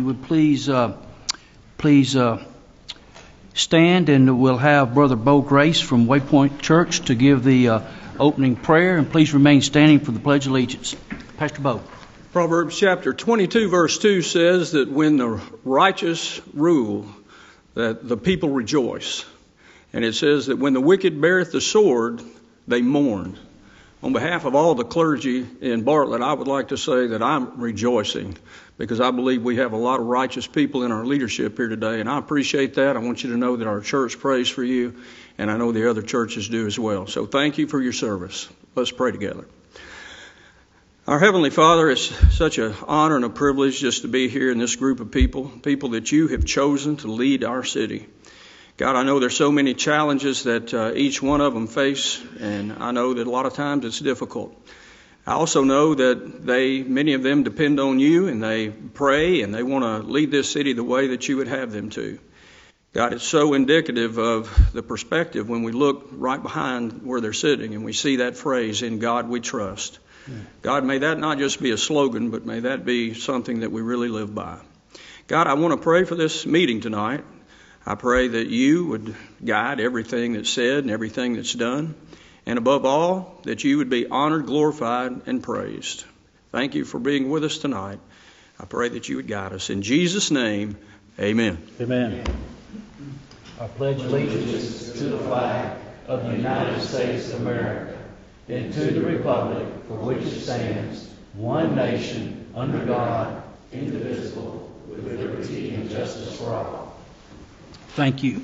you would please stand, and we'll have Brother Bo Grace from Waypoint Church to give the opening prayer, and please remain standing for the Pledge of Allegiance. Pastor Bo. Proverbs chapter 22 verse 2 says that when the righteous rule, that the people rejoice. And it says that when the wicked beareth the sword, they mourn. On behalf of all the clergy in Bartlett, I would like to say that I'm rejoicing because I believe we have a lot of righteous people in our leadership here today, and I appreciate that. I want you to know that our church prays for you, and I know the other churches do as well. So thank you for your service. Let's pray together. Our Heavenly Father, it's such an honor and a privilege just to be here in this group of people that you have chosen to lead our city. God, I know there's so many challenges that each one of them face, and I know that a lot of times it's difficult. I also know that many of them depend on you, and they pray, and they want to lead this city the way that you would have them to. God, it's so indicative of the perspective when we look right behind where they're sitting, and we see that phrase, "In God we trust." God, may that not just be a slogan, but may that be something that we really live by. God, I want to pray for this meeting tonight. I pray that you would guide everything that's said and everything that's done. And above all, that you would be honored, glorified, and praised. Thank you for being with us tonight. I pray that you would guide us. In Jesus' name, amen. Amen. I pledge allegiance to the flag of the United States of America and to the republic for which it stands, one nation, under God, indivisible, with liberty and justice for all. Thank you.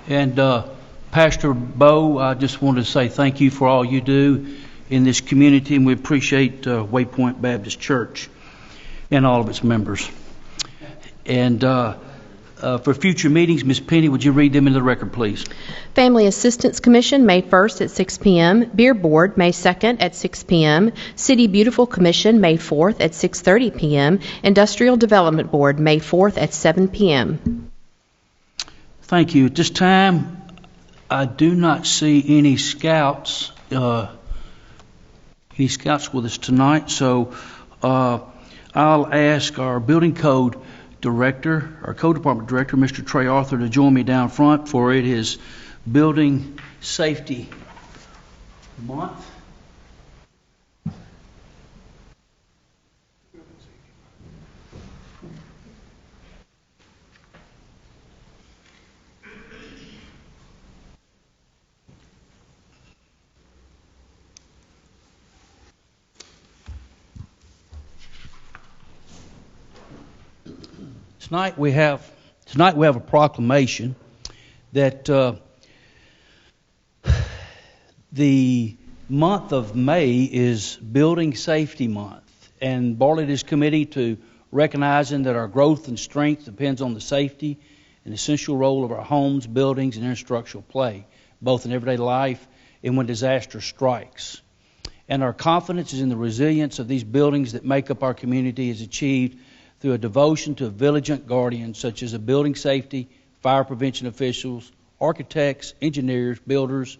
And Pastor Bo, I just want to say thank you for all you do in this community, and we appreciate Waypoint Baptist Church and all of its members. And for future meetings, Ms. Penny, would you read them into the record, please? Family Assistance Commission, May 1st at 6 p.m. Beer Board, May 2nd at 6 p.m. City Beautiful Commission, May 4th at 6:30 p.m. Industrial Development Board, May 4th at 7 p.m. Thank you. At this time, I do not see any scouts with us tonight, so I'll ask our building code director, our code department director, Mr. Trey Arthur, to join me down front, for it is Building Safety Month. Tonight we have a proclamation that the month of May is Building Safety Month, and Bartlett is committed to recognizing that our growth and strength depends on the safety and essential role of our homes, buildings, and infrastructural play, both in everyday life and when disaster strikes. And our confidence is in the resilience of these buildings that make up our community is achieved through a devotion to vigilant guardians such as building safety, fire prevention officials, architects, engineers, builders,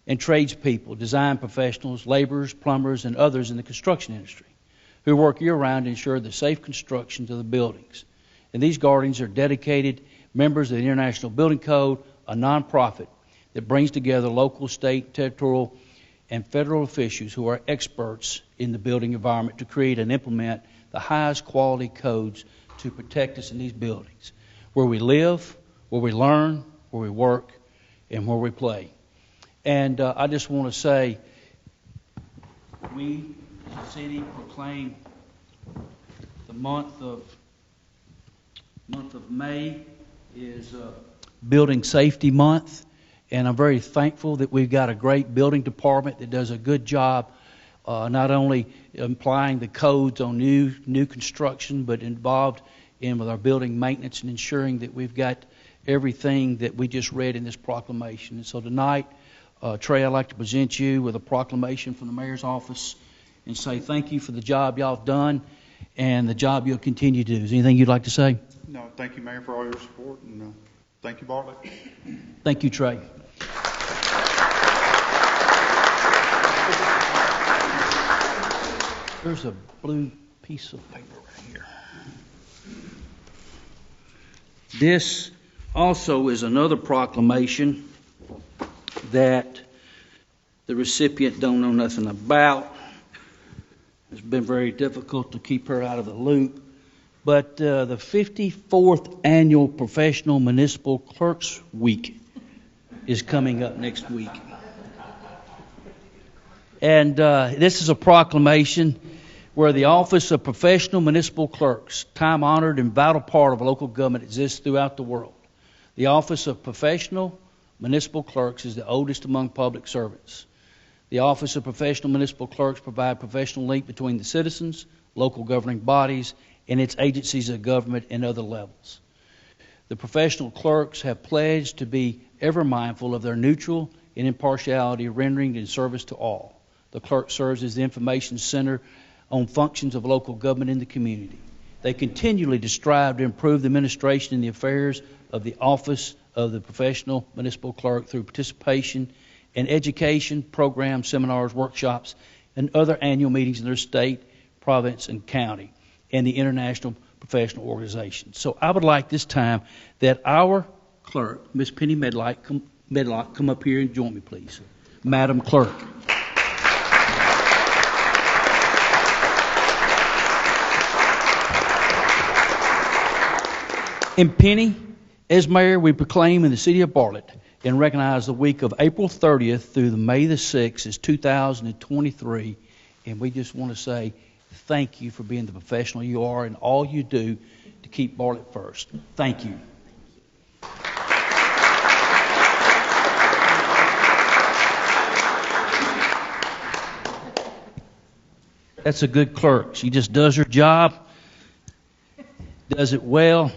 and tradespeople, design professionals, laborers, plumbers, and others in the construction industry who work year-round to ensure the safe construction of the buildings. And these guardians are dedicated members of the International Building Code, a nonprofit that brings together local, state, territorial, and federal officials who are experts in the building environment to create and implement the highest quality codes to protect us in these buildings, where we live, where we learn, where we work, and where we play. And I just want to say, we as a city proclaim the month of May is Building Safety Month, and I'm very thankful that we've got a great building department that does a good job not only applying the codes on new construction, but involved in with our building maintenance and ensuring that we've got everything that we just read in this proclamation. And so tonight, Trey, I'd like to present you with a proclamation from the mayor's office and say thank you for the job y'all have done and the job you'll continue to do. Is there anything you'd like to say? No, thank you, Mayor, for all your support, and thank you, Bartlett. Thank you, Trey. There's a blue piece of paper right here. This also is another proclamation that the recipient don't know nothing about. It's been very difficult to keep her out of the loop. But the 54th Annual Professional Municipal Clerks Week is coming up next week. And this is a proclamation where the Office of Professional Municipal Clerks, time-honored and vital part of local government, exists throughout the world. The Office of Professional Municipal Clerks is the oldest among public servants. The Office of Professional Municipal Clerks provide professional link between the citizens, local governing bodies, and its agencies of government and other levels. The professional clerks have pledged to be ever mindful of their neutral and impartiality, rendering in service to all. The clerk serves as the information center on functions of local government in the community. They continually strive to improve the administration and the affairs of the Office of the Professional Municipal Clerk through participation in education, programs, seminars, workshops, and other annual meetings in their state, province, and county, and the international professional organizations. So I would like this time that our clerk, Ms. Penny Medlock, come up here and join me, please. Madam Clerk. And Penny, as mayor, we proclaim in the city of Bartlett and recognize the week of April 30th through the May the 6th as 2023. And we just want to say thank you for being the professional you are and all you do to keep Bartlett first. Thank you. That's a good clerk. She just does her job, does it well.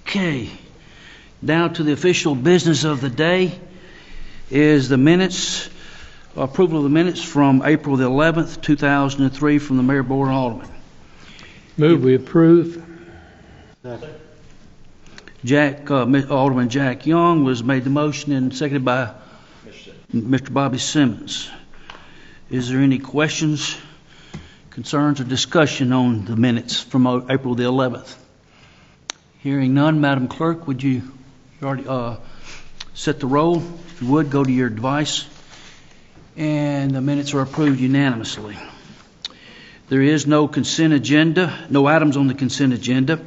Okay, down to the official business of the day is the minutes, approval of the minutes from April the 11th, 2003 from the Mayor, Board, and Aldermen. Move we approve. Alderman Jack Young was made the motion and seconded by Mr. Bobby Simmons. Is there any questions, concerns, or discussion on the minutes from April the 11th? Hearing none, Madam Clerk, would you already set the roll? If you would, go to your device. And the minutes are approved unanimously. There is no consent agenda, no items on the consent agenda.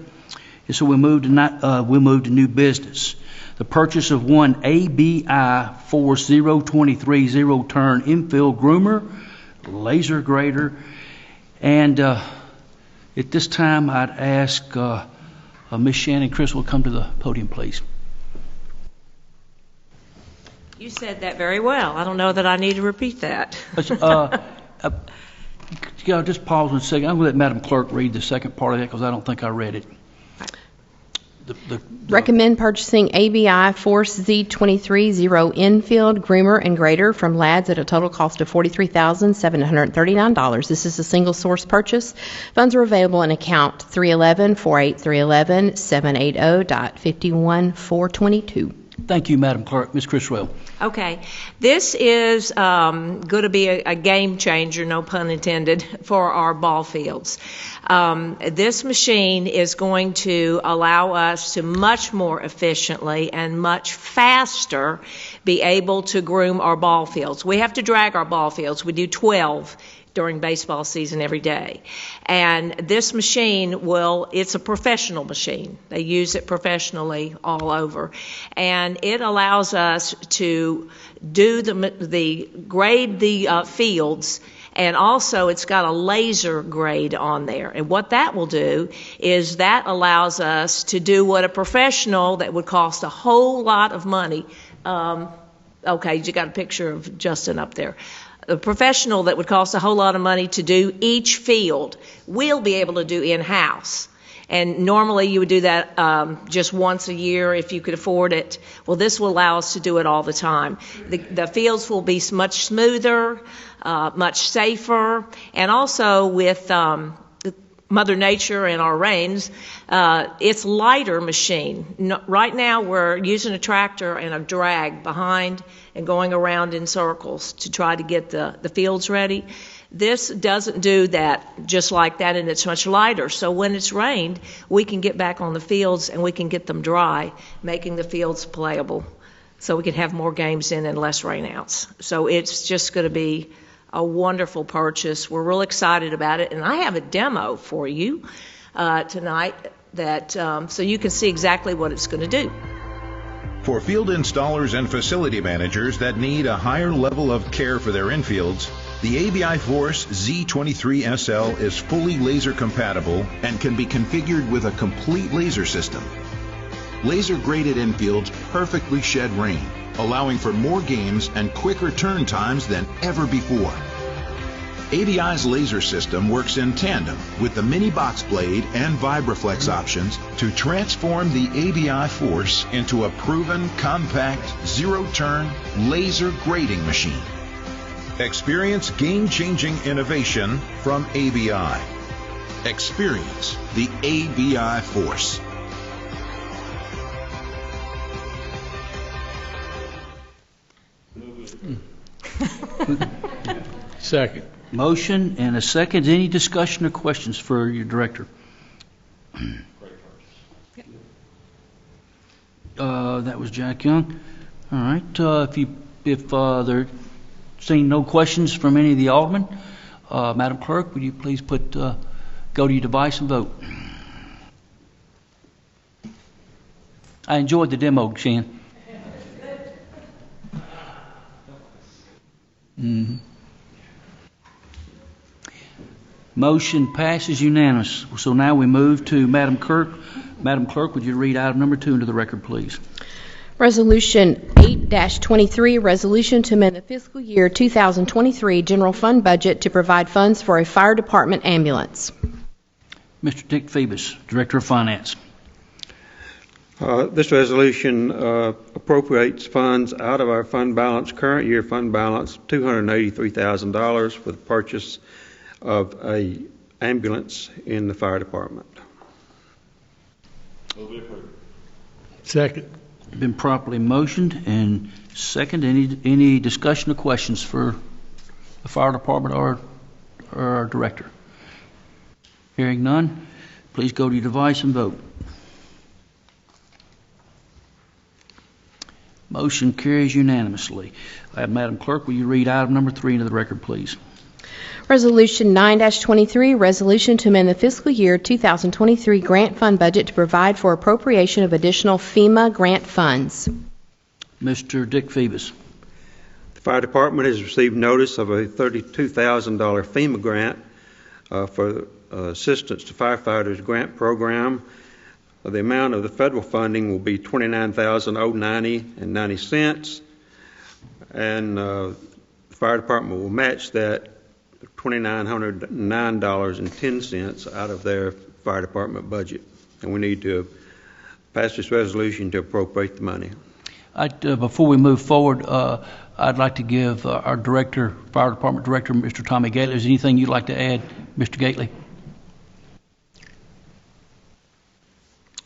And so we'll move to new business. The purchase of one ABI 40230 zero-turn infill groomer, laser grader, and at this time I'd ask Ms. Shannon Chris will come to the podium, please. You said that very well. I don't know that I need to repeat that. Just pause 1 second. I'm going to let Madam Clerk read the second part of that because I don't think I read it. Recommend purchasing ABI Force Z23 Zero Infield Groomer and Grader from Lads at a total cost of $43,739. This is a single source purchase. Funds are available in account 311-48311.780.51422. Thank you, Madam Clerk. Ms. Criswell. Okay. This is going to be a game changer, no pun intended, for our ball fields. This machine is going to allow us to much more efficiently and much faster be able to groom our ball fields. We have to drag our ball fields. We do 12 during baseball season every day. And this machine it's a professional machine. They use it professionally all over. And it allows us to do grade the fields, and also it's got a laser grade on there. And what that will do is that allows us to do what a professional that would cost a whole lot of money. Okay, you got a picture of Justin up there. A professional that would cost a whole lot of money to do each field, we'll be able to do in-house. And normally you would do that just once a year if you could afford it. Well, this will allow us to do it all the time. The fields will be much smoother, much safer, and also with Mother Nature and our rains, it's lighter machine. Right now we're using a tractor and a drag behind and going around in circles to try to get the fields ready. This doesn't do that just like that, and it's much lighter. So when it's rained, we can get back on the fields and we can get them dry, making the fields playable. So we can have more games in and less rainouts. So it's just going to be a wonderful purchase. We're real excited about it, and I have a demo for you tonight that so you can see exactly what it's going to do. For field installers and facility managers that need a higher level of care for their infields, the ABI Force Z23 SL is fully laser compatible and can be configured with a complete laser system. Laser-graded infields perfectly shed rain, allowing for more games and quicker turn times than ever before. ABI's laser system works in tandem with the mini box blade and Vibraflex options to transform the ABI Force into a proven, compact, zero-turn laser grading machine. Experience game-changing innovation from ABI. Experience the ABI Force. Second. Motion and a second. Any discussion or questions for your director? That was Jack Young. All right. If there seeing no questions from any of the aldermen, Madam Clerk, would you please go to your device and vote? I enjoyed the demo, Shan. Mm-hmm. Motion passes unanimous. So now we move to Madam Clerk. Madam Clerk, would you read item number 2 into the record, please? Resolution 8-23, resolution to amend the fiscal year 2023 general fund budget to provide funds for a fire department ambulance. Mr. Dick Phoebus, Director of Finance. This resolution appropriates funds out of our fund balance, current year fund balance, $283,000 for the purchase of a ambulance in the fire department. Second. Been properly motioned and second. Any discussion or questions for the fire department or our director? Hearing none, please go to your device and vote. Motion carries unanimously. Madam Clerk, will you read item number 3 into the record, please? Resolution 9-23, resolution to amend the fiscal year 2023 grant fund budget to provide for appropriation of additional FEMA grant funds. Mr. Dick Phoebus. The fire department has received notice of a $32,000 FEMA grant for assistance to firefighters grant program. The amount of the federal funding will be $29,090.90, and the fire department will match that $2,909.10 out of their fire department budget, and we need to pass this resolution to appropriate the money. Before we move forward, I'd like to give our director, fire department director, Mr. Tommy Gately. Is there anything you'd like to add, Mr. Gately?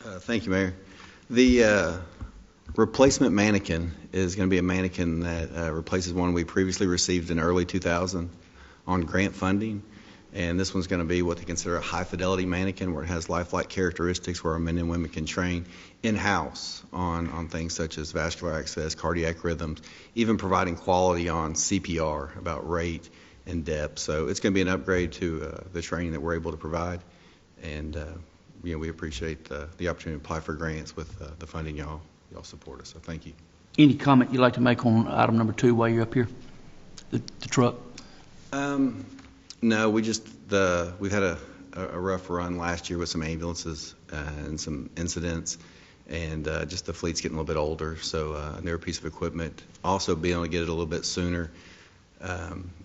Thank you, Mayor. The replacement mannequin is going to be a mannequin that replaces one we previously received in early 2000 on grant funding, and this one's going to be what they consider a high-fidelity mannequin, where it has lifelike characteristics where our men and women can train in-house on things such as vascular access, cardiac rhythms, even providing quality on CPR about rate and depth. So it's going to be an upgrade to the training that we're able to provide, and we appreciate the opportunity to apply for grants with the funding y'all support us. So thank you. Any comment you'd like to make on item number 2 while you're up here? The truck. No, we've had a rough run last year with some ambulances and some incidents, and just the fleet's getting a little bit older. So a newer piece of equipment, also being able to get it a little bit sooner,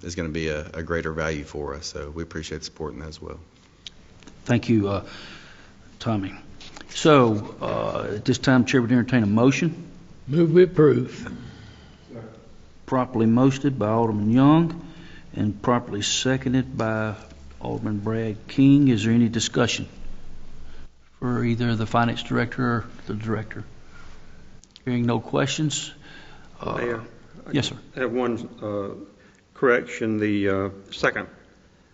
is going to be a greater value for us. So we appreciate the support in that as well. Thank you. Tommy. So, at this time, Chair would entertain a motion. Move we approve. Properly motioned by Alderman Young and properly seconded by Alderman Brad King. Is there any discussion for either the finance director or the director? Hearing no questions. Mayor, Yes, sir. I have one correction. The second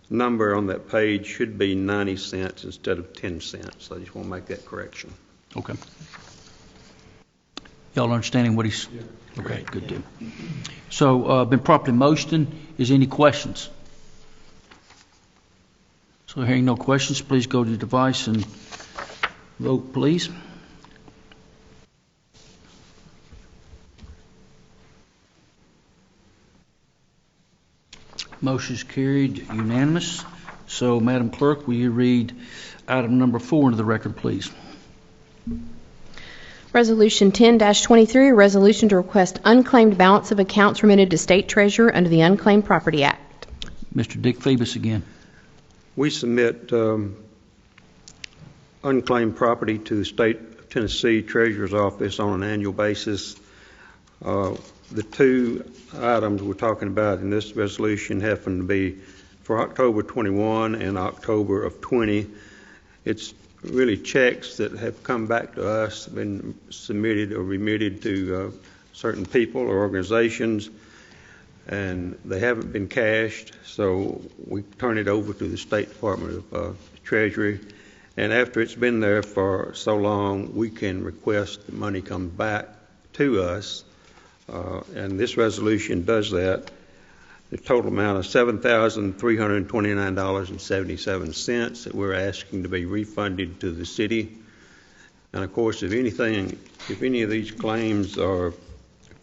number on that page should be 90 cents instead of 10 cents. I just want to make that correction. Okay. Y'all understanding what he's... Yeah. Okay, good deal. So, been properly motioned. Is there any questions? So, hearing no questions, please go to the device and vote, please. Motion is carried unanimous. So, Madam Clerk, will you read item number 4 into the record, please? Resolution 10-23, a resolution to request unclaimed balance of accounts remitted to State Treasurer under the Unclaimed Property Act. Mr. Dick Phoebus again. We submit unclaimed property to the State of Tennessee Treasurer's Office on an annual basis. The two items we're talking about in this resolution happen to be for October 21 and October of 20. It's really checks that have come back to us, been submitted or remitted to certain people or organizations, and they haven't been cashed, so we turn it over to the State Department of Treasury. And after it's been there for so long, we can request the money comes back to us. And this resolution does that. The total amount of $7,329.77 that we're asking to be refunded to the city. And of course, if any of these claims are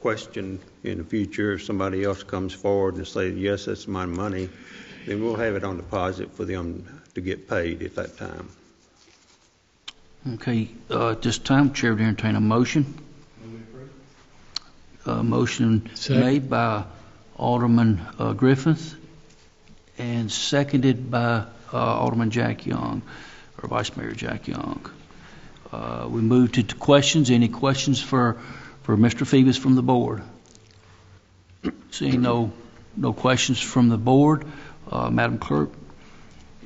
questioned in the future, if somebody else comes forward and say, yes, that's my money, then we'll have it on deposit for them to get paid at that time. Okay, at this time, Chair would entertain a motion. Motion made by Alderman Griffith and seconded by Alderman Jack Young, or Vice Mayor Jack Young. We move to questions. Any questions for Mr. Phoebus from the board? Seeing no questions from the board, Madam Clerk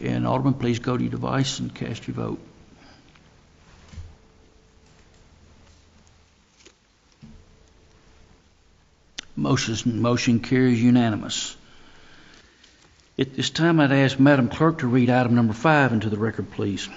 and Alderman, please go to your device and cast your vote. Motion carries unanimous. At this time, I'd ask Madam Clerk to read item number 5 into the record, please.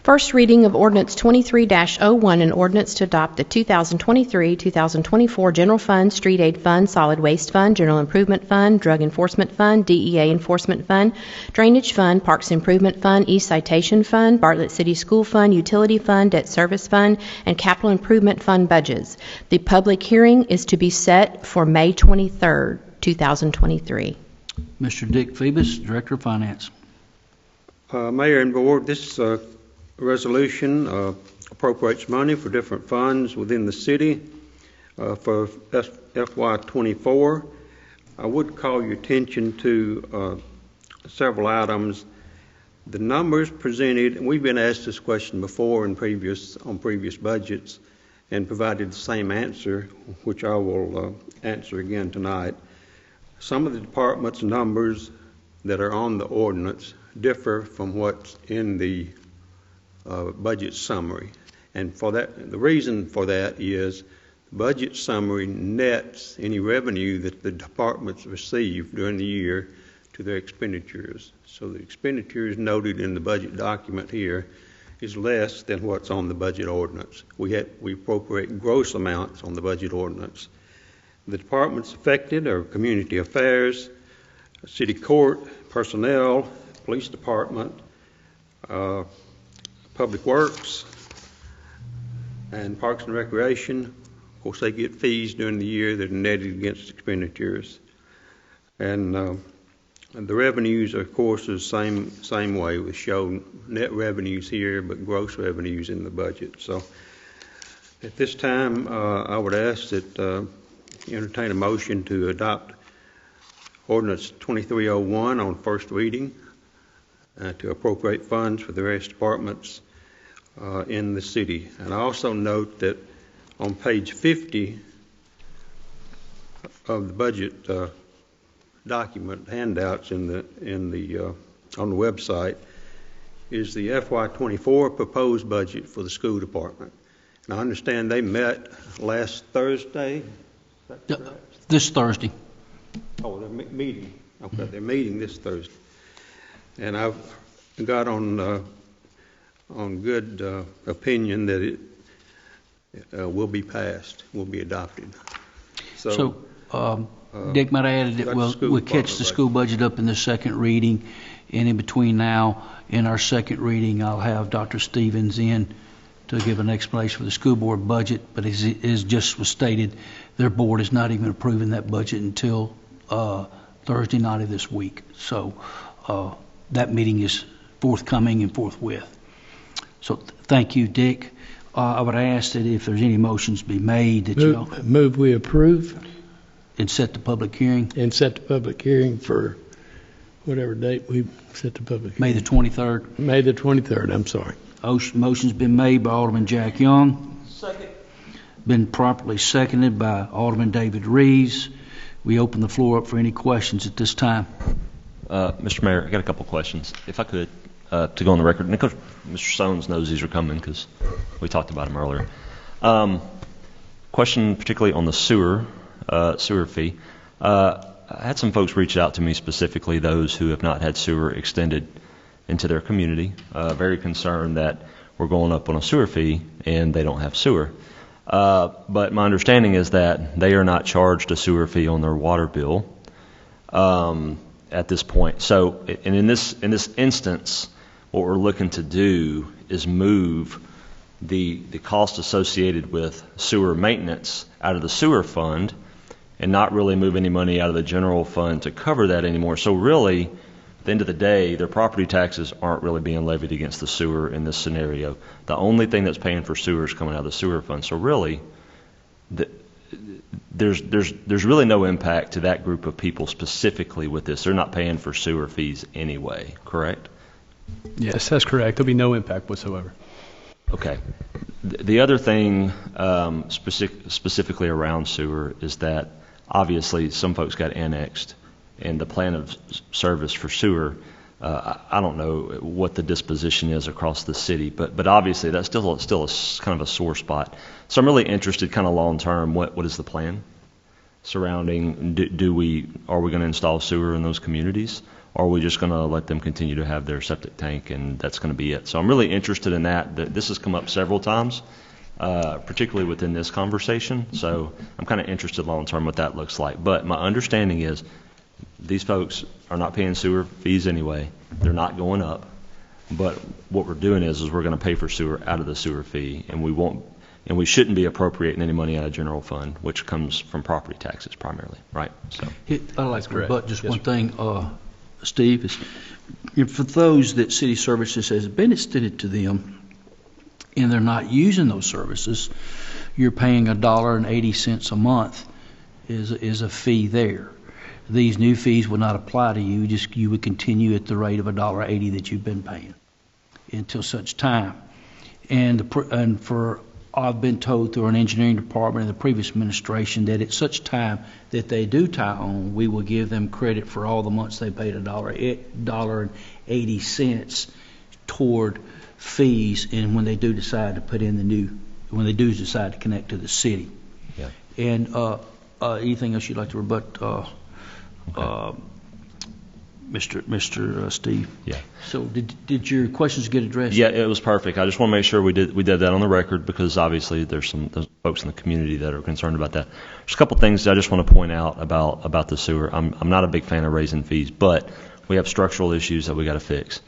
First reading of Ordinance 23-01, an ordinance to adopt the 2023-2024 General Fund, Street Aid Fund, Solid Waste Fund, General Improvement Fund, Drug Enforcement Fund, DEA Enforcement Fund, Drainage Fund, Parks Improvement Fund, East Citation Fund, Bartlett City School Fund, Utility Fund, Debt Service Fund, and Capital Improvement Fund budgets. The public hearing is to be set for May 23rd, 2023. Mr. Dick Phoebus, Director of Finance. Mayor and Board, this resolution appropriates money for different funds within the city for FY24. I would call your attention to several items. The numbers presented, and we've been asked this question before on previous budgets and provided the same answer, which I will answer again tonight. Some of the department's numbers that are on the ordinance differ from what's in the budget summary, and for that, the reason for that is the budget summary nets any revenue that the departments receive during the year to their expenditures. So the expenditures noted in the budget document here is less than what's on the budget ordinance. We appropriate gross amounts on the budget ordinance. The departments affected are community affairs, city court, personnel, police department, Public Works, and Parks and Recreation. Of course, they get fees during the year that are netted against expenditures. And the revenues, of course, is the same way. We show net revenues here, but gross revenues in the budget. So at this time, I would ask that you entertain a motion to adopt Ordinance 2301 on first reading to appropriate funds for the various departments in the city. And I also note that on page 50 of the budget document handouts on the website is the FY24 proposed budget for the school department. And I understand they met last Thursday. Is that correct? This Thursday. Oh, they're meeting. Okay, they're meeting this Thursday. And I've got on good opinion that it will be passed, will be adopted. So Dick might add that we'll catch the school budget up in the second reading, and in between now and our second reading, I'll have Dr. Stevens in to give an explanation for the school board budget. But as just was stated, their board is not even approving that budget until Thursday night of this week. So that meeting is forthcoming and forthwith. So thank you, Dick. I would ask that if there's any motions be made that Move we approve and set the public hearing. and set the public hearing for whatever date we set the public May hearing. the 23rd. May the 23rd, I'm sorry. Motion's been made by Alderman Jack Young. Second. Been properly seconded by Alderman David Reeves. We open the floor up for any questions at this time. Mr. Mayor, I got a couple questions, if I could, to go on the record. And of course, Mr. Sones knows these are coming because we talked about them earlier. Question particularly on the sewer fee. I had some folks reach out to me, specifically those who have not had sewer extended into their community, very concerned that we're going up on a sewer fee and they don't have sewer. But my understanding is that they are not charged a sewer fee on their water bill at this point. So, and in this instance, what we're looking to do is move the cost associated with sewer maintenance out of the sewer fund and not really move any money out of the general fund to cover that anymore. So really, at the end of the day, their property taxes aren't really being levied against the sewer in this scenario. The only thing that's paying for sewer is coming out of the sewer fund. So really, there's really no impact to that group of people specifically with this. They're not paying for sewer fees anyway, correct? Yes, that's correct. There'll be no impact whatsoever. Okay. The other thing specifically around sewer is that obviously some folks got annexed, and the plan of service for sewer, I don't know what the disposition is across the city, but obviously that's still a kind of a sore spot. So I'm really interested, kind of long term, what is the plan surrounding? Are we going to install sewer in those communities? Or are we just going to let them continue to have their septic tank and that's going to be it? So I'm really interested in that. This has come up several times, particularly within this conversation. So I'm kind of interested long term what that looks like. But my understanding is these folks are not paying sewer fees anyway. They're not going up. But what we're doing is we're going to pay for sewer out of the sewer fee, and we shouldn't be appropriating any money out of general fund, which comes from property taxes primarily, right? So I'd like to rebut just one thing. Steve, is for those that city services has been extended to them and they're not using those services, you're paying $1.80 a month is a fee there. These new fees would not apply to you. You would continue at the rate of $1.80 that you've been paying until such time. And for I've been told through an engineering department in the previous administration that at such time that they do tie on, we will give them credit for all the months they paid $1.80 toward fees, and when they do decide to put in when they do decide to connect to the city. Yeah. And anything else you'd like to rebut, Mr. Steve? Yeah. So did your questions get addressed? Yeah, it was perfect. I just want to make sure we did that on the record, because obviously there's folks in the community that are concerned about that. There's a couple things I just want to point out about the sewer. I'm not a big fan of raising fees, but we have structural issues that we got to fix.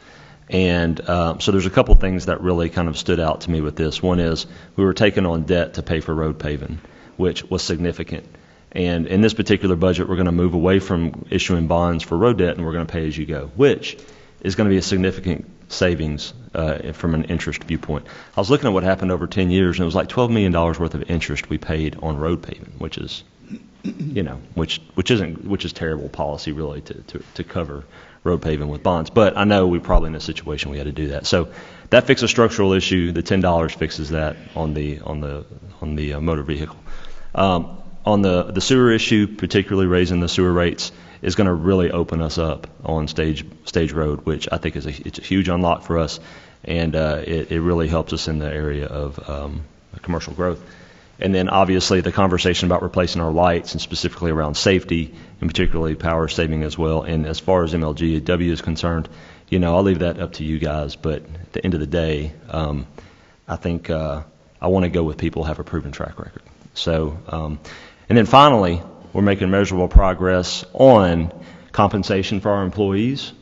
And so there's a couple things that really kind of stood out to me with this. One is we were taking on debt to pay for road paving, which was significant. And in this particular budget, we're going to move away from issuing bonds for road debt, and we're going to pay as you go, which is going to be a significant savings from an interest viewpoint. I was looking at what happened over 10 years, and it was like $12 million worth of interest we paid on road paving, which is, which is terrible policy really to cover road paving with bonds. But I know we're probably in a situation we had to do that. So that fixes a structural issue. The $10 fixes that on the motor vehicle. On the sewer issue, particularly raising the sewer rates, is going to really open us up on Stage Road, which I think it's a huge unlock for us, and it really helps us in the area of commercial growth. And then obviously the conversation about replacing our lights, and specifically around safety, and particularly power saving as well. And as far as MLGW is concerned, I'll leave that up to you guys. But at the end of the day, I think I want to go with people who have a proven track record. So, and then finally, we're making measurable progress on compensation for our employees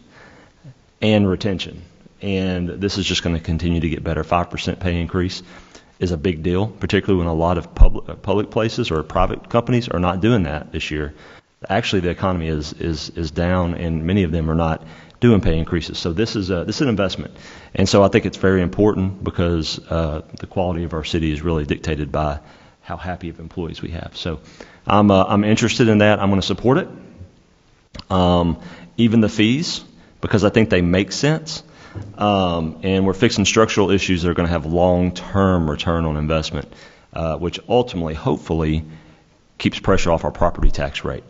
and retention. And this is just going to continue to get better. 5% pay increase is a big deal, particularly when a lot of public places or private companies are not doing that this year. Actually, the economy is down, and many of them are not doing pay increases. So this is an investment, and so I think it's very important because the quality of our city is really dictated by how happy of employees we have. So I'm interested in that. I'm going to support it, even the fees, because I think they make sense. And we're fixing structural issues that are going to have long-term return on investment, which ultimately, hopefully, keeps pressure off our property tax rate,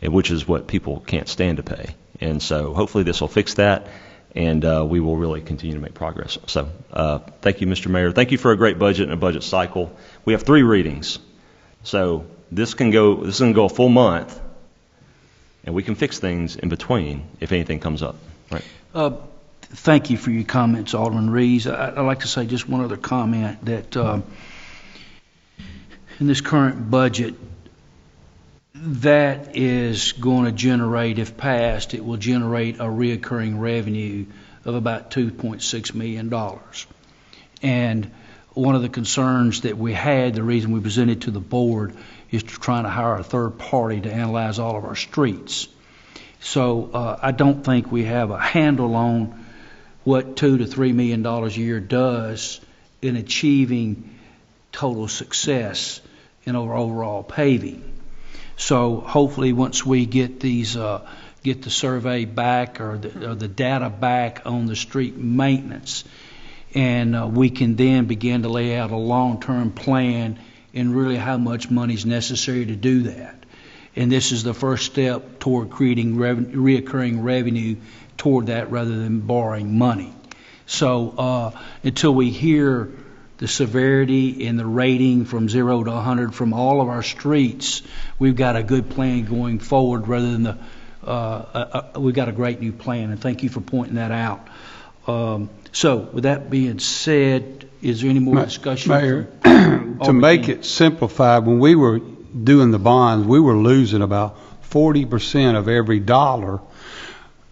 which is what people can't stand to pay. And so hopefully this will fix that, and we will really continue to make progress. So thank you, Mr. Mayor. Thank you for a great budget and a budget cycle. We have 3 readings. So this can go a full month, and we can fix things in between if anything comes up. Right. Thank you for your comments, Alderman Rees. I'd like to say just one other comment, that in this current budget, that is going to generate, if passed, it will generate a reoccurring revenue of about $2.6 million. And one of the concerns that we had, the reason we presented to the board, is to try to hire a third party to analyze all of our streets. So I don't think we have a handle on what $2 to $3 million a year does in achieving total success in our overall paving. So hopefully once we get these get the survey back or the data back on the street maintenance, and we can then begin to lay out a long-term plan and really how much money is necessary to do that. And this is the first step toward creating reoccurring revenue toward that rather than borrowing money. So until we hear the severity and the rating from 0 to 100 from all of our streets, we've got a good plan going forward rather than we've got a great new plan, and thank you for pointing that out. So with that being said, is there any more discussion? Mayor, to make it simplified, when we were doing the bonds, we were losing about 40% of every dollar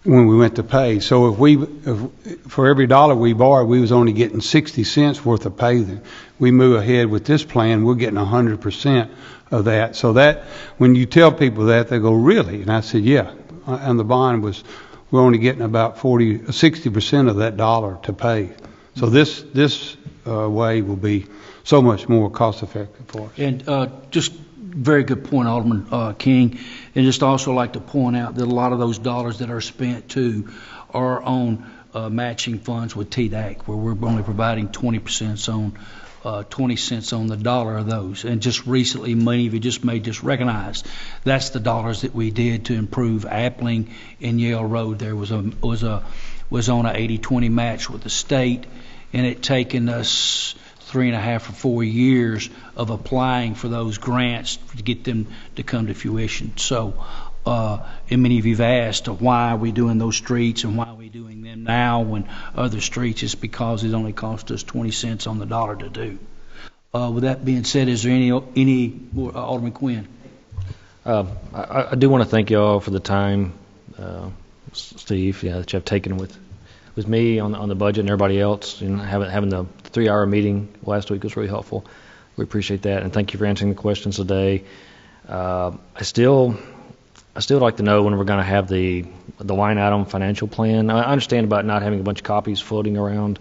when we went to pay. So if for every dollar we borrowed, we was only getting 60 cents worth of pay. We move ahead with this plan, we're getting 100% of that. So that when you tell people that, they go, really? And I said, yeah. And the bond was, we're only getting about 60% of that dollar to pay. So this way will be so much more cost effective for us. And just very good point, Alderman King. And just also like to point out that a lot of those dollars that are spent too are on matching funds with TDAC, where we're only providing 20% on 20 cents on the dollar of those. And just recently, many of you just may just recognize that's the dollars that we did to improve Appling and Yale Road. There was on a 80-20 match with the state, and it taken us 3.5 or 4 years of applying for those grants to get them to come to fruition. So, and many of you have asked why are we doing those streets and why are we doing them now when other streets? It's because it only cost us 20 cents on the dollar to do. With that being said, is there any more, Alderman Quinn? I do want to thank you all for the time, Steve, that you have taken with me on the budget and everybody else, and having the 3-hour meeting last week was really helpful. We appreciate that, and thank you for answering the questions today. I still like to know when we're going to have the line item financial plan. I understand about not having a bunch of copies floating around,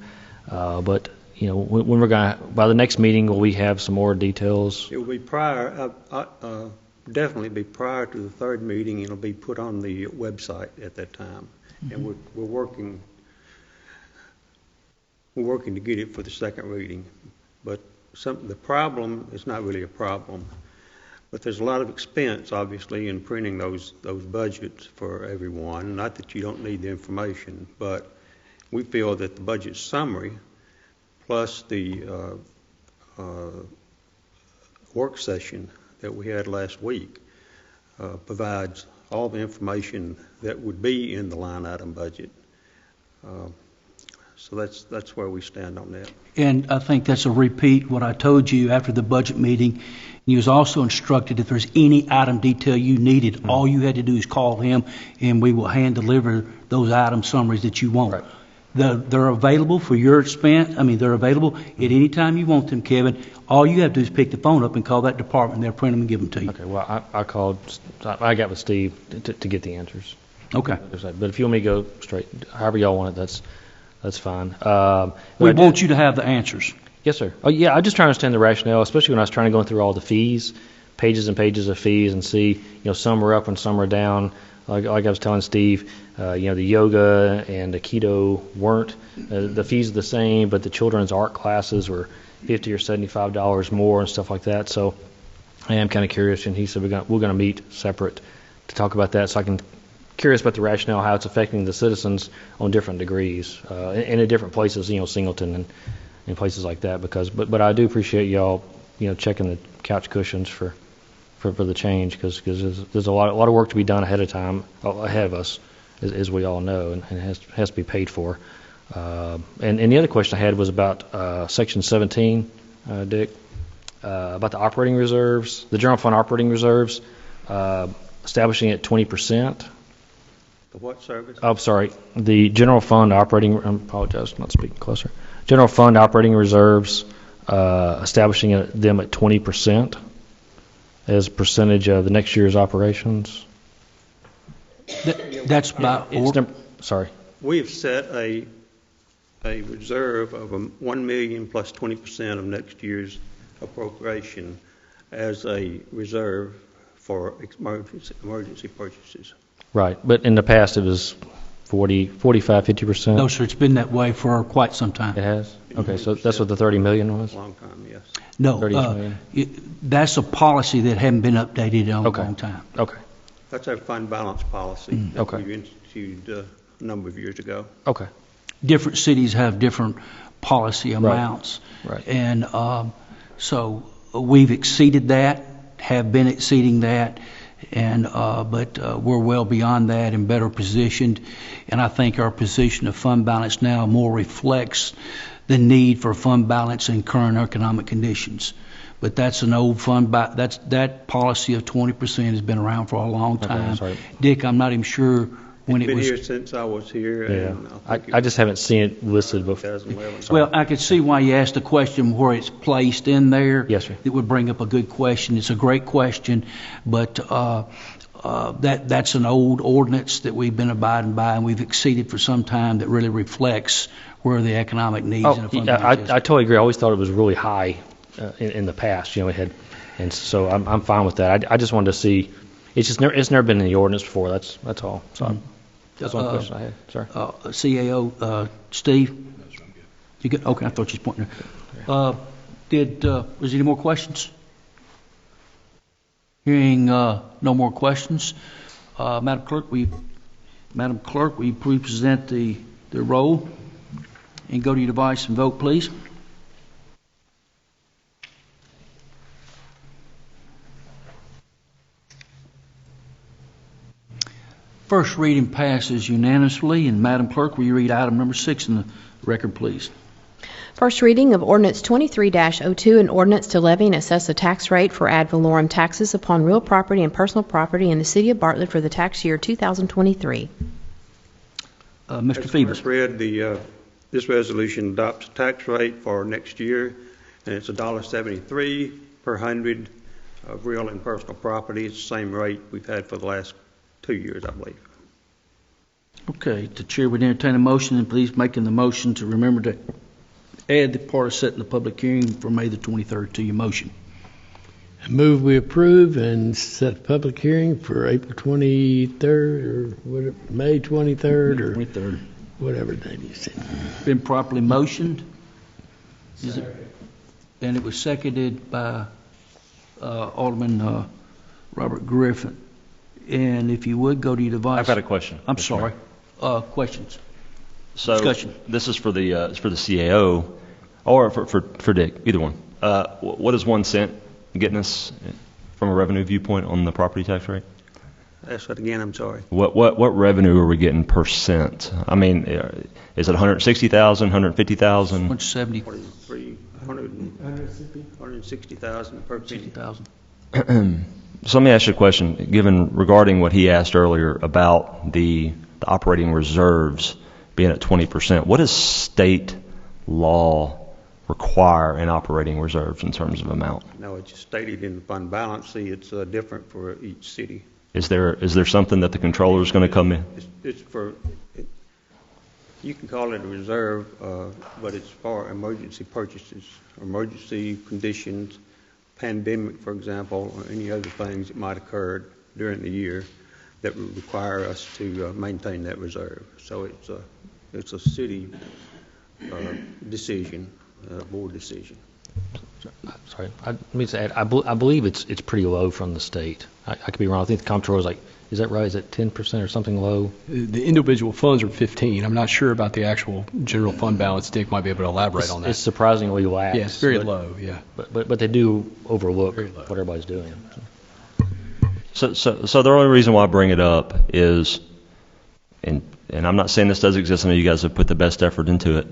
but when we're going to, by the next meeting, will we have some more details? It will be prior, definitely be prior to the third meeting. It'll be put on the website at that time. and we're working to get it for the second reading. But the problem is not really a problem. But there's a lot of expense, obviously, in printing those budgets for everyone. Not that you don't need the information, but we feel that the budget summary plus the work session that we had last week provides all the information that would be in the line item budget. So that's where we stand on that. And I think that's a repeat what I told you after the budget meeting. You was also instructed if there's any item detail you needed, all you had to do is call him, and we will hand deliver those item summaries that you want. Right. They're available for your expense. I mean, they're available at any time you want them, Kevin. All you have to do is pick the phone up and call that department. They'll print them and give them to you. Okay, well, I got with Steve to get the answers. Okay. But if you want me to go straight, however y'all want it, that's fine. We want you to have the answers. Yes, sir. Oh, yeah, I just try to understand the rationale, especially when I was trying to go through all the fees, pages and pages of fees, and see, some are up and some are down. Like I was telling Steve, the yoga and the keto weren't. The fees are the same, but the children's art classes were $50 or $75 more and stuff like that. So I am kind of curious, and he said we're going to meet separate to talk about that. So I can curious about the rationale, how it's affecting the citizens on different degrees and in different places, Singleton and places like that. But I do appreciate y'all, checking the couch cushions for the change, because there's a lot of work to be done ahead of us, as we all know, and it has to be paid for. And the other question I had was about Section 17, Dick, about the operating reserves, the general fund operating reserves, establishing it 20%. The what service? Oh, sorry. The general fund operating, I apologize, not speaking closer. General fund operating reserves, establishing them at 20% as a percentage of the next year's operations. That's about. Sorry. We have set a reserve of $1 million plus 20% of next year's appropriation as a reserve for emergency purchases. Right, but in the past it was 45, 50%? No, sir, it's been that way for quite some time. It has? Okay, so that's what the $30 million was? A long time, yes. No, million. That's a policy that hadn't been updated in a long time. Okay. That's our fund balance policy that we instituted a number of years ago. Okay. Different cities have different policy amounts. Right. And so we've exceeded that, have been exceeding that, and but we're well beyond that and better positioned. And I think our position of fund balance now more reflects the need for fund balance in current economic conditions. But that's an old fund, that policy of 20% has been around for a long time. Okay, Dick, I'm not even sure when it was. It's been here since I was here. Yeah. And I just haven't seen it listed before. Well, I could see why you asked the question where it's placed in there. Yes, sir. It would bring up a good question. It's a great question, but that's an old ordinance that we've been abiding by, and we've exceeded for some time, that really reflects where the economic needs in a fund balance is. I totally agree. I always thought it was really high in the past. It had, and so I'm fine with that. I just wanted to see. It's never been in the ordinance before. That's all. So that's one question I had. Sorry. CAO, Steve. You good? Okay, I thought you was pointing there. Was there any more questions? Hearing no more questions, Madam Clerk, will you please present the roll and go to your device and vote, please? First reading passes unanimously. And Madam Clerk, will you read item number 6 in the record, please? First reading of Ordinance 23-02, an ordinance to levy and assess a tax rate for ad valorem taxes upon real property and personal property in the City of Bartlett for the tax year 2023. Mr. Phoebus. As read, this resolution adopts a tax rate for next year, and it's $1.73 per hundred of real and personal property. It's the same rate we've had for the last 2 years, I believe. Okay, the chair would entertain a motion, and please making the motion to remember to add the part of setting the public hearing for May the 23rd to your motion. Move we approve and set a public hearing for April 23rd or whatever, May 23rd or 23rd. whatever date you said. Been properly motioned. Is it? And it was seconded by Alderman Robert Griffin. And if you would go to your device. I've got a question. I'm sorry. Questions. So Discussion. This is for the CAO or for Dick, either one. What is 1 cent getting us from a revenue viewpoint on the property tax rate? Ask that again, I'm sorry. What revenue are we getting per cent? I mean, is it 160,000, 150,000? 170. 160,000 per penny. 60,000. So let me ask you a question, given regarding what he asked earlier about the operating reserves being at 20%. What does state law require in operating reserves in terms of amount? No, it's stated in the fund balance. See, it's different for each city. Is there something that the controller is going to come in? It's for, you can call it a reserve, but it's for emergency purchases, emergency conditions, pandemic, for example, or any other things that might occur during the year that would require us to maintain that reserve. So it's a city decision, board decision. Sorry, let me just add, I believe it's pretty low from the state. I could be wrong. I think the comptroller is like, is that right? Is it 10% or something low? The individual funds are 15. I'm not sure about the actual general fund balance. Dick might be able to elaborate on that. It's surprisingly lax. Yeah, it's very low, yeah. But they do overlook what everybody's doing. So the only reason why I bring it up is, and I'm not saying this does exist, I know you guys have put the best effort into it,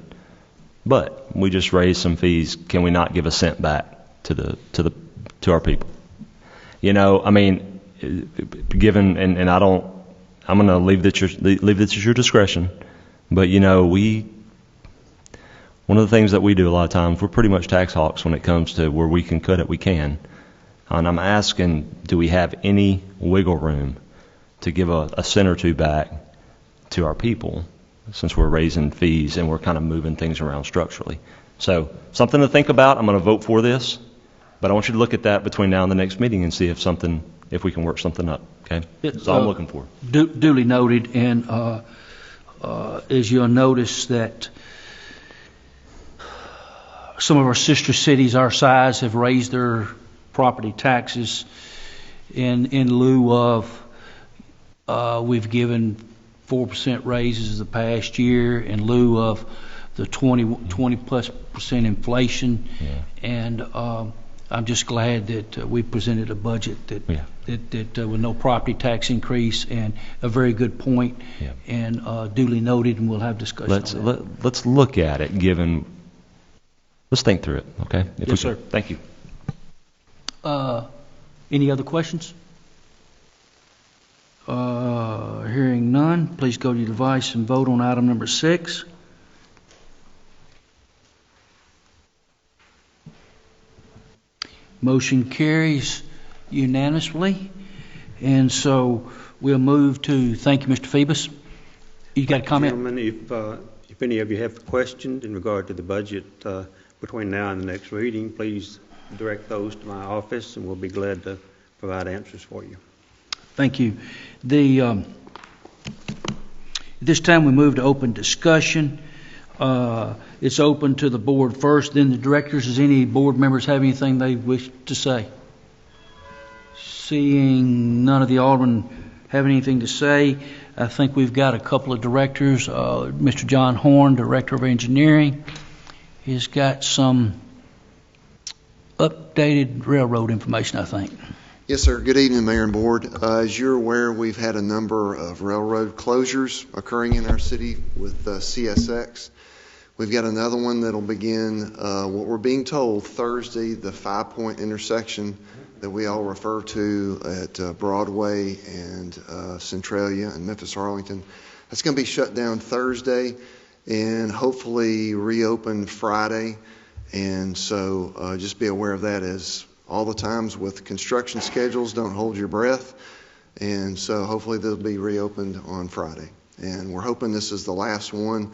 but we just raised some fees. Can we not give a cent back to our people? You know, I mean, given, and I'm going to leave this at your discretion, but you know, one of the things that we do a lot of times, we're pretty much tax hawks when it comes to where we can cut it, we can. And I'm asking, do we have any wiggle room to give a cent or two back to our people, since we're raising fees and we're kind of moving things around structurally? So something to think about. I'm going to vote for this, but I want you to look at that between now and the next meeting and see if we can work something up. Okay, that's all I'm looking for. Duly noted. And as you'll notice that some of our sister cities our size have raised their property taxes in lieu of we've given 4% raises the past year in lieu of the 20+% inflation. Yeah. And I'm just glad that we presented a budget that with no property tax increase, and a very good point. Yeah. And duly noted, and we'll have discussion on that. Let's look at it. Let's think through it. Okay. Yes, sir. Thank you. Any other questions? Hearing none, please go to your device and vote on item number 6. Motion carries unanimously. And so we'll move to, thank you, Mr. Phoebus. You got a comment? Gentlemen, if any of you have questions in regard to the budget between now and the next reading, please direct those to my office, and we'll be glad to provide answers for you. Thank you. This time we move to open discussion. It's open to the board first, then the directors. Does any board members have anything they wish to say? Seeing none of the aldermen have anything to say, I think we've got a couple of directors. Mr. John Horn, Director of Engineering, he's got some updated railroad information, I think. Yes, sir. Good evening, Mayor and Board. As you're aware, we've had a number of railroad closures occurring in our city with CSX. We've got another one that'll begin, what we're being told, Thursday, the 5 Point intersection that we all refer to at Broadway and Centralia and Memphis Arlington. That's going to be shut down Thursday and hopefully reopen Friday. And so just be aware of that, as all the times with construction schedules, don't hold your breath. And so hopefully they'll be reopened on Friday. And we're hoping this is the last one.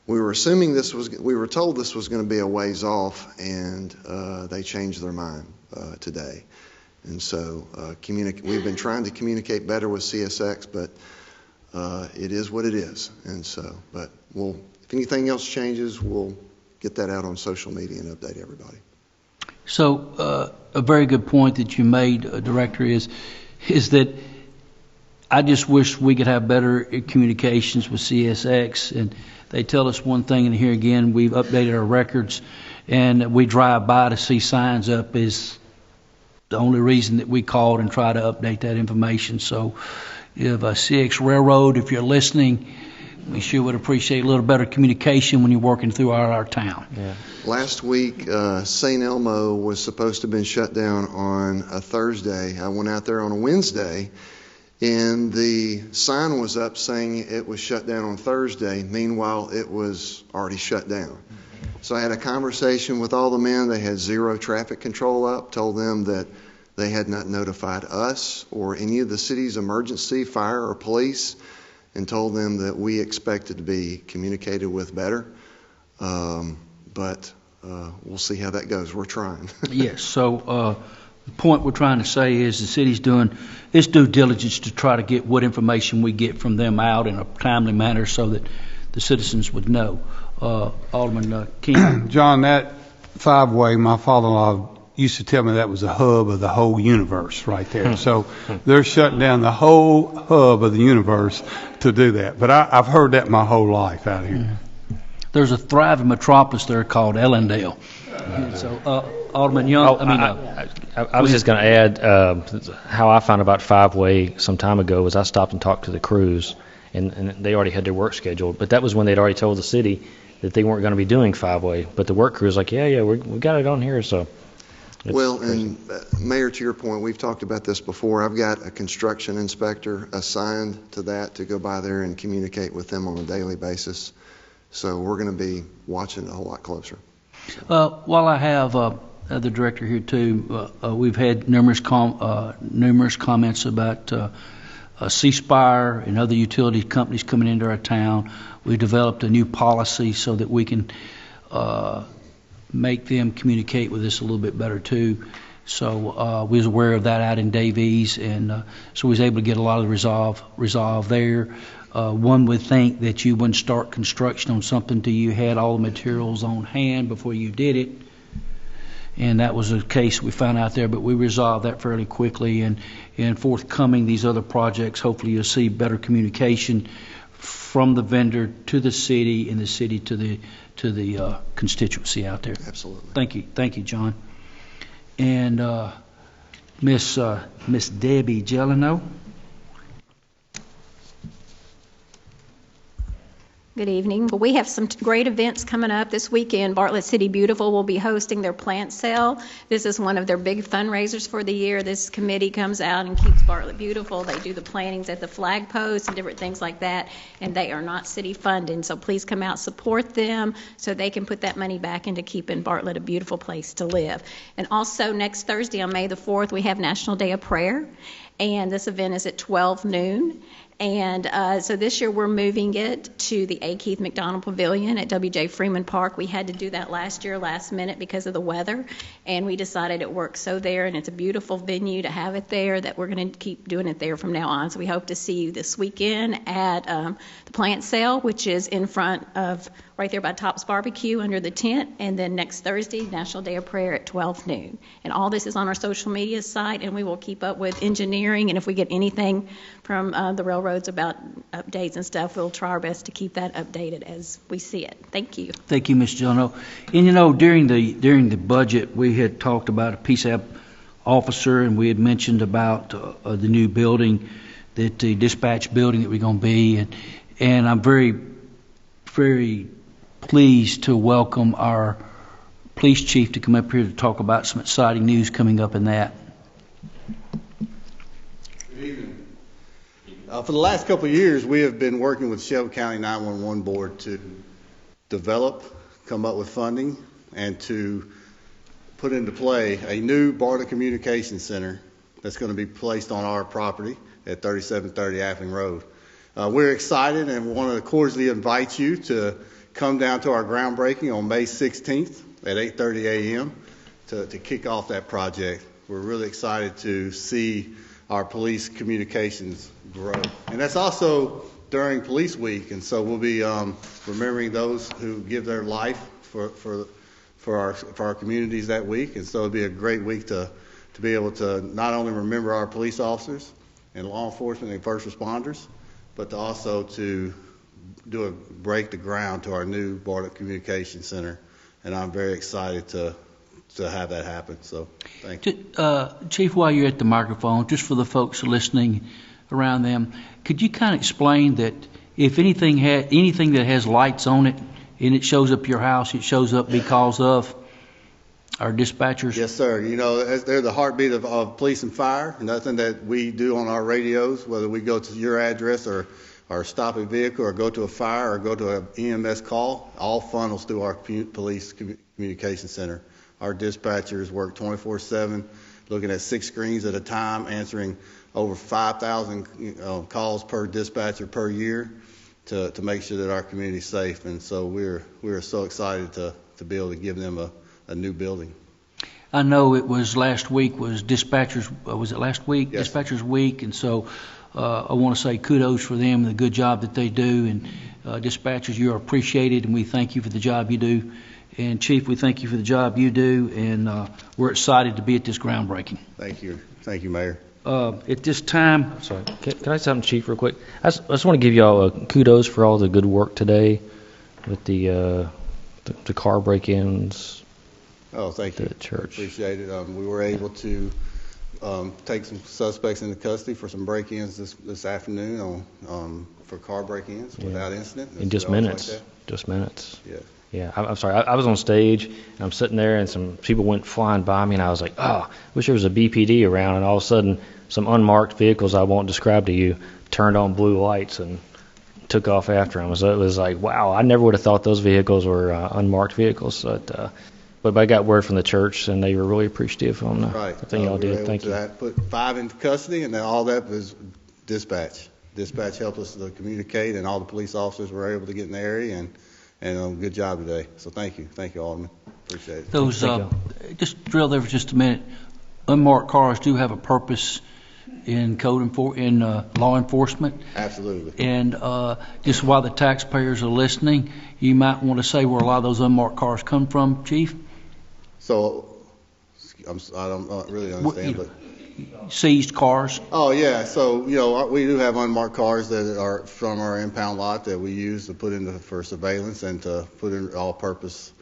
We were told this was going to be a ways off, and they changed their mind today. And so we've been trying to communicate better with CSX, but it is what it is. And so, but if anything else changes, we'll get that out on social media and update everybody. So a very good point that you made, Director, is that I just wish we could have better communications with CSX, and they tell us one thing, and here again we've updated our records, and we drive by to see signs up is the only reason that we called and try to update that information. So if CX Railroad, if you're listening, we sure would appreciate a little better communication when you're working throughout our town. Yeah. Last week, St. Elmo was supposed to have been shut down on a Thursday. I went out there on a Wednesday, and the sign was up saying it was shut down on Thursday. Meanwhile, it was already shut down. So I had a conversation with all the men. They had zero traffic control up, told them that they had not notified us or any of the city's emergency, fire, or police, and told them that we expected to be communicated with better. But we'll see how that goes. We're trying. Yes. So the point we're trying to say is the city's doing its due diligence to try to get what information we get from them out in a timely manner so that the citizens would know. Alderman King. John, that five-way, my father-in-law used to tell me that was the hub of the whole universe right there. So they're shutting down the whole hub of the universe to do that. But I've heard that my whole life out here. There's a thriving metropolis there called Ellendale. So Alderman Young, I was just going to add how I found about five-way some time ago was I stopped and talked to the crews, and they already had their work scheduled. But that was when they'd already told the city that they weren't going to be doing five-way. But the work crew was like, we got it on here, so. Well, and Mayor, to your point, we've talked about this before. I've got a construction inspector assigned to that to go by there and communicate with them on a daily basis. So we're going to be watching a whole lot closer. While I have the director here too, we've had numerous comments about C-Spire and other utility companies coming into our town. We developed a new policy so that we can make them communicate with us a little bit better too. So we was aware of that out in Davies, and so we was able to get a lot of the resolve there. One would think that you wouldn't start construction on something till you had all the materials on hand before you did it, and that was the case we found out there, but we resolved that fairly quickly, and forthcoming these other projects, hopefully you'll see better communication from the vendor to the city and the city to the constituency out there. Absolutely. Thank you, John. And Miss Debbie Jeleno. Good evening. Well, we have some great events coming up this weekend. Bartlett City Beautiful will be hosting their plant sale. This is one of their big fundraisers for the year. This committee comes out and keeps Bartlett beautiful. They do the plantings at the flag posts and different things like that, and they are not city funded. So please come out, support them so they can put that money back into keeping Bartlett a beautiful place to live. And also next Thursday on May the 4th, we have National Day of Prayer, and this event is at 12 noon. And so this year we're moving it to the A. Keith McDonald Pavilion at W.J. Freeman Park. We had to do that last year, last minute, because of the weather, and we decided it works so there, and it's a beautiful venue to have it there, that we're going to keep doing it there from now on. So we hope to see you this weekend at the plant sale, which is in front of right there by Top's Barbecue under the tent, and then next Thursday, National Day of Prayer at 12 noon. And all this is on our social media site, and we will keep up with engineering, and if we get anything from the railroads about updates and stuff, we'll try our best to keep that updated as we see it. Thank you. Thank you, Ms. Jeleno. And during the budget, we had talked about a PSAP officer, and we had mentioned about the new building, that the dispatch building that we're going to be, and I'm very, very pleased to welcome our police chief to come up here to talk about some exciting news coming up in that. Good evening. For the last couple of years, we have been working with Shelby County 911 Board to develop, come up with funding, and to put into play a new Bartlett Communication Center that's going to be placed on our property at 3730 Appling Road. We're excited and want to cordially invite you to come down to our groundbreaking on May 16th at 8:30 a.m. to kick off that project. we're really excited to see our police communications grow. And that's also during Police Week, and so we'll be remembering those who give their life for our communities that week. And so it'll be a great week to be able to not only remember our police officers and law enforcement and first responders, but to also to break the ground to our new Bartlett Communication Center. And I'm very excited to have that happen. So thank you. Chief, while you're at the microphone, just for the folks listening around them, could you kind of explain that if anything that has lights on it and it shows up your house, it shows up because of our dispatchers? Yes, sir. You know, they're the heartbeat of police and fire. Nothing that we do on our radios, whether we go to your address or stop a vehicle or go to a fire or go to an EMS call, all funnels through our police communication center. Our dispatchers work 24/7, looking at 6 screens at a time, answering over 5,000 calls per dispatcher per year to make sure that our community is safe. And so we're so excited to be able to give them a new building. I know it was last week was dispatchers. Was it last week? Yes. Dispatchers week, and so I want to say kudos for them and the good job that they do. And dispatchers, you are appreciated, and we thank you for the job you do. And Chief, we thank you for the job you do, and we're excited to be at this groundbreaking. Thank you, Mayor. At this time, I'm sorry. Can I say something, Chief, real quick? I just want to give y'all kudos for all the good work today with the car break-ins. Oh, thank you. At the church. Appreciate it. We were able to take some suspects into custody for some break-ins this afternoon for car break-ins without incident. In just minutes. Like just minutes. Yeah. Yeah, I'm sorry. I was on stage, and I'm sitting there, and some people went flying by me, and I was like, oh, wish there was a BPD around. And all of a sudden, some unmarked vehicles I won't describe to you turned on blue lights and took off after them. So it was like, wow, I never would have thought those vehicles were unmarked vehicles. But I got word from the church, and they were really appreciative on the thing y'all did. Thank you. Put 5 into custody, and then all that was dispatch. Dispatch helped us to communicate, and all the police officers were able to get in the area, and good job today. So thank you, Alderman. Appreciate it. Those just drill there for just a minute. Unmarked cars do have a purpose in law enforcement. Absolutely. And just while the taxpayers are listening, you might want to say where a lot of those unmarked cars come from, Chief. So I don't really understand, but seized cars. Oh yeah. So we do have unmarked cars that are from our impound lot that we use to put in for surveillance and to put in all-purpose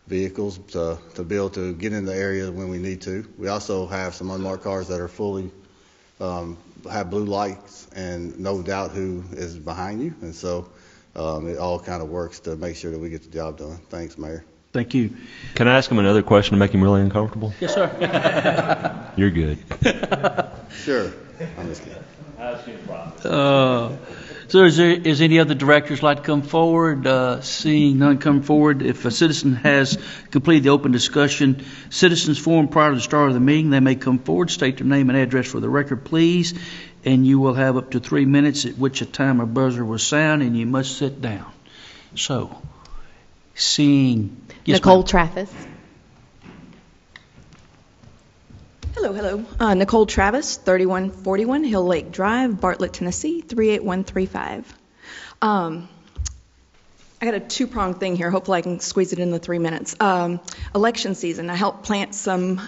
vehicles to be able to get in the area when we need to. We also have some unmarked cars that are fully have blue lights and no doubt who is behind you, and so it all kind of works to make sure that we get the job done. Thanks, Mayor. Thank you. Can I ask him another question to make him really uncomfortable? Yes, sir. You're good. Sure. I'm just kidding. So is any other directors like to come forward? Seeing none come forward, if a citizen has completed the open discussion citizens forum prior to the start of the meeting, they may come forward, state their name and address for the record, please, and you will have up to 3 minutes, at which a time a buzzer will sound, and you must sit down. So, seeing... Yes, Nicole ma'am. Travis. Hello. Nicole Travis, 3141 Hill Lake Drive, Bartlett, Tennessee, 38135. I got a two-pronged thing here. Hopefully I can squeeze it in the 3 minutes. Election season. I helped plant some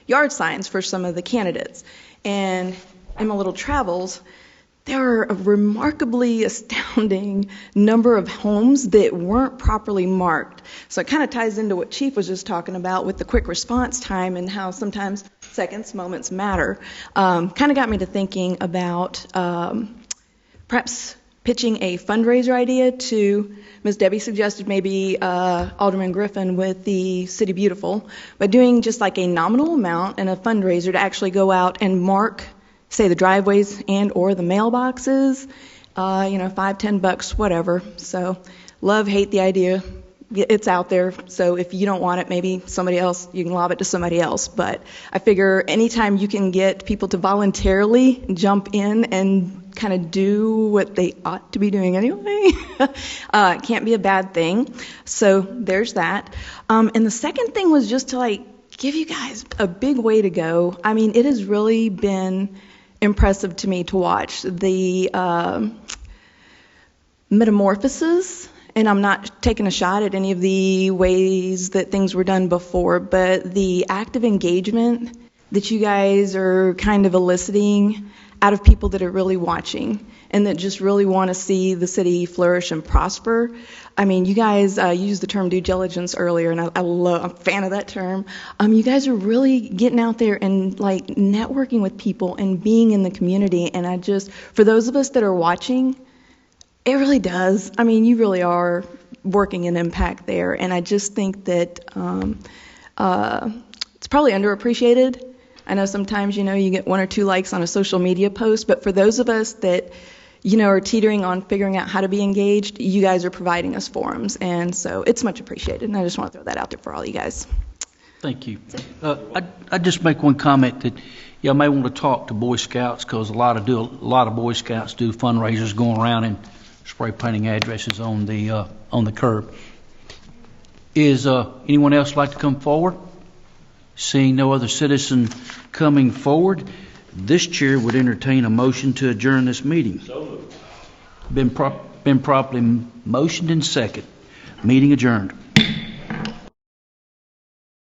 yard signs for some of the candidates. And in my little travels, there are a remarkably astounding number of homes that weren't properly marked. So it kind of ties into what Chief was just talking about with the quick response time and how sometimes seconds, moments matter. Kind of got me to thinking about perhaps pitching a fundraiser idea to Ms. Debbie suggested maybe Alderman Griffin with the City Beautiful, but doing just like a nominal amount and a fundraiser to actually go out and mark, say, the driveways and or the mailboxes, $5-10, whatever. So love, hate the idea. It's out there. So if you don't want it, maybe somebody else, you can lob it to somebody else. But I figure anytime you can get people to voluntarily jump in and kind of do what they ought to be doing anyway, can't be a bad thing. So there's that. And the second thing was just to give you guys a big way to go. I mean, it has really been impressive to me to watch the metamorphosis, and I'm not taking a shot at any of the ways that things were done before, but the active engagement that you guys are kind of eliciting out of people that are really watching and that just really want to see the city flourish and prosper. I mean, you guys used the term due diligence earlier, and I'm a fan of that term. You guys are really getting out there and like networking with people and being in the community. And I just, for those of us that are watching, it really does. I mean, you really are working an impact there. And I just think that it's probably underappreciated. I know sometimes, you get 1 or 2 likes on a social media post, but for those of us that, are teetering on figuring out how to be engaged, you guys are providing us forums, and so it's much appreciated, and I just want to throw that out there for all you guys. Thank you. I just make one comment that y'all may want to talk to Boy Scouts, because a lot of Boy Scouts do fundraisers going around and spray painting addresses on the curb. Is anyone else like to come forward? Seeing no other citizen coming forward, this chair would entertain a motion to adjourn this meeting. So moved. Been properly motioned and second. Meeting adjourned.